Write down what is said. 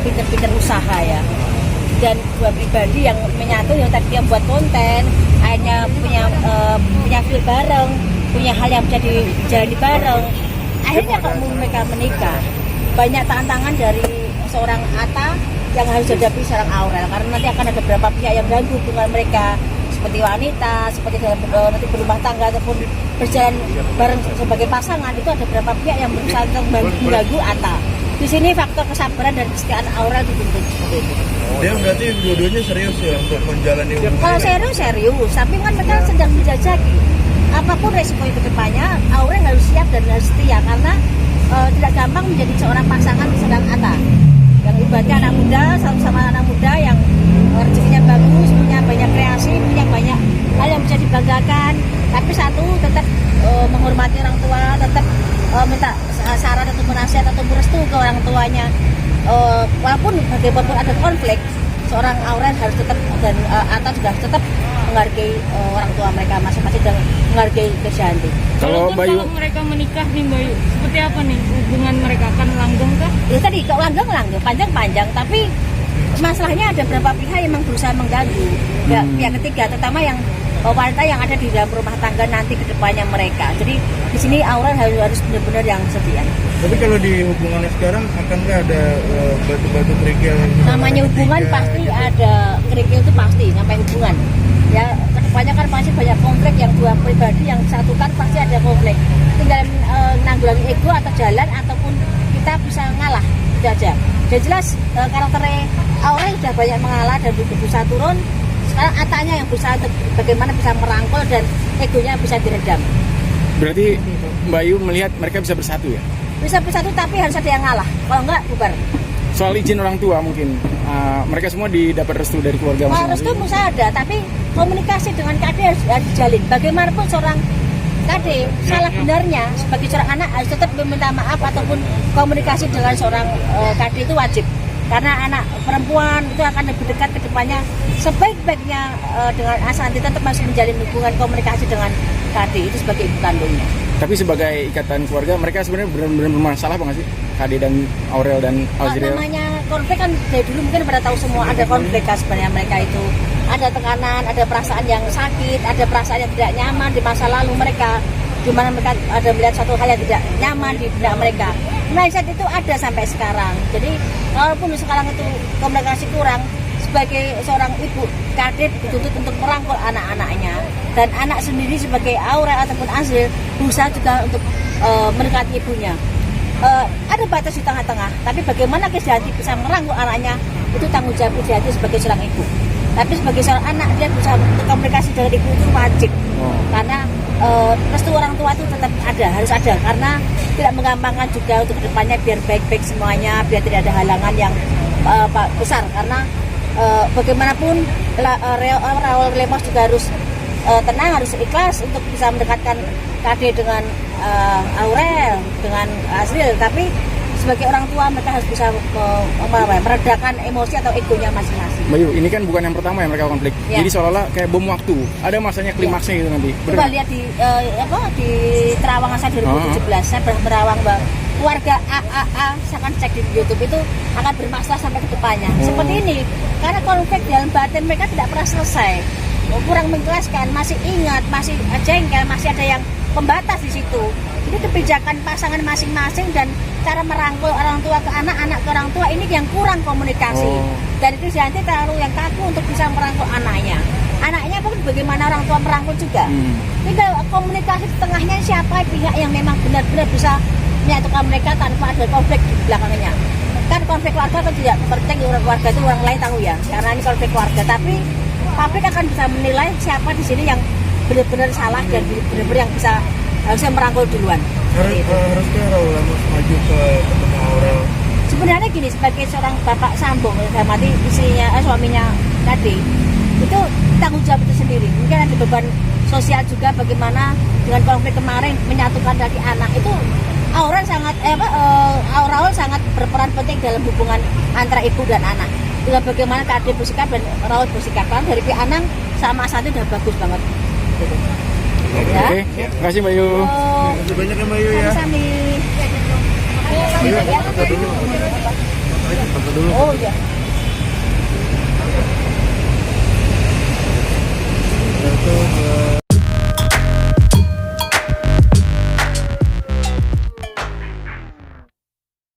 pinter-pinter usaha ya. Dan dua pribadi yang menyatu yang tadi yang buat konten, akhirnya punya feel bareng, punya hal yang bisa dijalani bareng. Akhirnya kalau mereka menikah, banyak tantangan dari seorang Atta yang harus dihadapi seorang Aurel, karena nanti akan ada beberapa pihak yang ganggu hubungan mereka, seperti wanita, seperti dalam nanti berumah tangga ataupun berjalan bareng sebagai pasangan, itu ada beberapa pihak yang berusaha untuk mengganggu Atta. Di sini faktor kesabaran dan kesetiaan Aurel dituntut seperti itu. Dia berarti dua-duanya serius ya untuk menjalani hubungan. Kalau serius, tapi kan mereka sedang menjajaki. Apapun resiko ke depannya, Aurel harus siap dan harus setia karena tidak gampang menjadi seorang pasangan sedang Atta. Yang ibaratnya anak muda, sama anak muda yang rezekinya bagus, punya banyak kreasi, punya banyak hal yang bisa dibanggakan. Tapi satu tetap menghormati orang tua, tetap minta saran atau nasihat atau restu ke orang tuanya. Walaupun bagaimanapun ada konflik, seorang Aurel harus tetap dan Atta juga harus tetap menghargai orang tua mereka masing-masing dan menghargai Krisdayanti. Kalau mereka menikah nih Mbak Yu, seperti apa nih hubungan mereka, akan langgeng kah? Ya tadi kok langgeng, panjang, tapi masalahnya ada beberapa pihak yang memang berusaha mengganggu. Ya, pihak ketiga, terutama yang wanita yang ada di dalam rumah tangga nanti ke depannya mereka. Jadi di sini Aurel harus benar-benar yang setia. Tapi kalau di hubungannya sekarang akankah ada batu-batu kerikil? Namanya hubungan pasti ada kerikil, itu pasti sampai hubungan. Ya kedepannya kan pasti banyak konflik, yang dua pribadi yang disatukan pasti ada konflik. Tinggal nanggulangi ego atau jalan ataupun kita bisa ngalah, itu aja. Dan jelas karakternya Aurel sudah banyak mengalah dan berusaha turun. Sekarang Attanya yang berusaha untuk bagaimana bisa merangkul dan egonya bisa diredam. Berarti Mbak Yu melihat mereka bisa bersatu ya? Bisa bersatu tapi harus ada yang ngalah. Kalau enggak bubar. Soal izin orang tua mungkin mereka semua didapat restu dari keluarga masing-masing. Restu bisa ada, tapi komunikasi dengan KD harus dijalin. Bagaimanapun seorang KD salah benarnya sebagai seorang anak harus tetap meminta maaf ataupun komunikasi dengan seorang KD itu wajib. Karena anak perempuan itu akan lebih dekat ke depannya. Sebaik-baiknya dengan Asanti tetap masih menjalin hubungan komunikasi dengan KD itu sebagai ibu kandungnya. Tapi sebagai ikatan keluarga mereka sebenarnya benar-benar bermasalah bang sih? KD dan Aurel dan Azriel. Namanya konflik kan dari dulu mungkin pada tahu semua ada konflik kan sebenarnya mereka itu. Ada tekanan, ada perasaan yang sakit, ada perasaan yang tidak nyaman di masa lalu mereka. Di mana mereka ada melihat satu hal yang tidak nyaman di benak mereka. Mindset itu ada sampai sekarang. Jadi walaupun sekarang itu komunikasi kurang, sebagai seorang ibu, KD dituntut untuk merangkul anak-anaknya, dan anak sendiri sebagai Aurel ataupun Azriel berusaha juga untuk mendekati ibunya. Ada batas di tengah-tengah, tapi bagaimana Krisdayanti bisa merangkul anaknya itu tanggung jawab Krisdayanti sebagai seorang ibu. Tapi sebagai seorang anak dia berusaha komunikasi dengan ibu itu wajib, karena restu orang tua itu tetap ada, harus ada, karena tidak menggampangkan juga untuk kedepannya biar baik-baik semuanya, biar tidak ada halangan yang besar, karena bagaimanapun Raul Lemos juga harus tenang, harus ikhlas untuk bisa mendekatkan KD dengan Aurel, dengan Azriel. Tapi sebagai orang tua mereka harus bisa meredakan emosi atau egonya masing-masing. Mbak Yu, ini kan bukan yang pertama yang mereka konflik. Ya. Jadi seolah-olah kayak bom waktu. Ada masanya klimaksnya gitu nanti. Coba lihat di Terawangan saya 2017, saya pernah merawang Mbak. Keluarga AAA, saya akan cek di YouTube itu akan bermasalah sampai ke depannya. Seperti ini, karena konflik dalam batin mereka tidak pernah selesai. Kurang menjelaskan, masih ingat, masih jengkel, masih ada yang pembatas di situ. Jadi kebijakan pasangan masing-masing dan cara merangkul orang tua ke anak, anak ke orang tua ini yang kurang komunikasi. Dan itu nanti terlalu yang kaku untuk bisa merangkul anaknya. Anaknya pun bagaimana orang tua merangkul juga. Tinggal komunikasi di tengahnya siapa pihak yang memang benar-benar bisa menyatukan mereka tanpa ada konflik di belakangnya. Kan konflik keluarga kan tidak penting, orang keluarga itu orang lain tahu ya, karena ini konflik keluarga. Tapi publik akan bisa menilai siapa di sini yang benar-benar salah dan benar-benar yang bisa harusnya merangkul duluan. Harusnya Raul Lemos maju ke ketemu Aurel. Sebenarnya gini, sebagai seorang bapak sambung, saya mati istrinya, suaminya KD, itu tanggung jawab itu sendiri. Mungkin ada beban sosial juga bagaimana dengan konflik kemarin menyatukan tadi anak itu. Aurel sangat berperan penting dalam hubungan antara ibu dan anak. Juga bagaimana KD bersikap dan Raul bersikap, kan dari pihak Anang sama Asanti udah bagus banget. Gitu. Ya. Oke, terima kasih Mbak Yu. Terima kasih banyak ya Mbak Yu ya. Sami-sami. Ayo, foto dulu. dulu. Oh iya. Itu